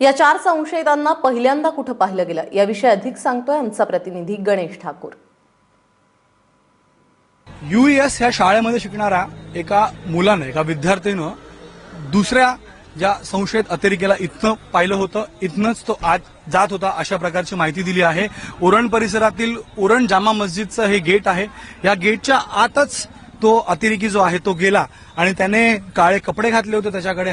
या 4 संशयितांना पहिल्यांदा कुठं पाहिलं गेलं याविषयी अधिक सांगतोय आमचा प्रतिनिधी गणेश ठाकूर। यूएस ह्या शाळेमध्ये शिकणाऱ्या एका मुलाने, एका विद्यार्थीनं दुसऱ्या ज्या संशयित अतिरेकीला इथनं पाहिलं होतं, इथनंच तो आज जात होता अशा प्रकारची माहिती दिली आहे। उरण परिसरातील उरण जामा मस्जिदचं हे गेट आहे। या गेटच्या आतच तो अतिरेकी जो आहे तो गेला आणि त्याने काळे कपडे घातले होते, त्याच्याकडे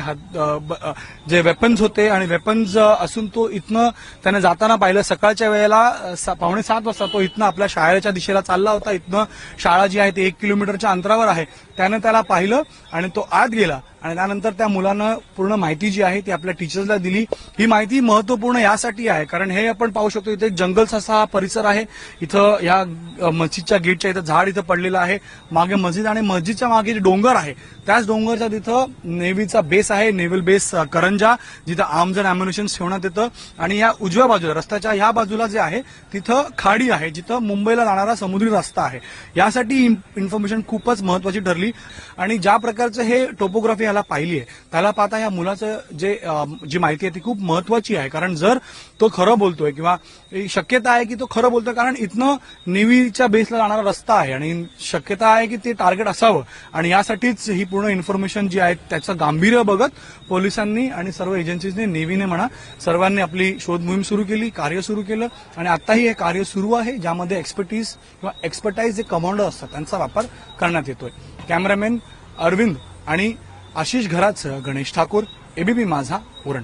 जे वेपन्स होते आणि वेपन्स असून तो इथनं त्याने जाताना पाहिलं। सकाळच्या वेळेला 6:45 वाजता तो इथनं आपल्या शाळेच्या दिशेला चालला होता। इथनं शाळा जी आहे ती 1 किलोमीटरच्या अंतरावर आहे। त्याने त्याला पाहिलं आणि तो आत गेला आणि त्यानंतर त्या मुलानं पूर्ण माहिती जी आहे ती आपल्या टीचर्सला दिली। ही माहिती महत्वपूर्ण यासाठी आहे कारण हे आपण पाहू शकतो इथे जंगल असा परिसर आहे। इथं या मस्जिदच्या गेटच्या इथं झाड इथं पडलेलं आहे, मागे मस्जिद आणि मस्जिदच्या मागे डोंगर आहे, त्याच डोंगरच्या तिथं नेव्हीचा बेस आहे, नेव्हल बेस करंजा, जिथं आर्म्स अँड अम्युनिशन ठेवण्यात येतं। आणि या उजव्या बाजूला रस्त्याच्या ह्या बाजूला जे आहे तिथं खाडी आहे, जिथं मुंबईला जाणारा समुद्री रस्ता आहे। यासाठी इन्फॉर्मेशन खूपच महत्वाची ठरली आणि ज्या प्रकारचं हे टोपोग्राफी याला पाहिली आहे त्याला पाहता या मुलाचं जी माहिती आहे ती खूप महत्वाची आहे। कारण जर तो खरं बोलतोय किंवा शक्यता आहे की तो खरं बोलतोय, कारण इथनं नेव्हीच्या बेसला जाणारा रस्ता आहे आणि शक्यता आहे की ते टार्गेट असावं आणि यासाठीच ही पूर्ण इन्फॉर्मेशन जी आहे त्याचं गांभीर्य बघत पोलिसांनी आणि सर्व एजन्सीजने, नेव्हीने म्हणा, सर्वांनी आपली शोध मोहीम सुरू केली, कार्य सुरू केलं आणि आताही हे कार्य सुरू आहे ज्यामध्ये एक्सपर्टाईज जे कमांडर असतात त्यांचा वापर करण्यात येतोय। कॅमेरामॅन अरविंद आणि आशिष घरातसह गणेश ठाकूर, एबीपी माझा, उरण।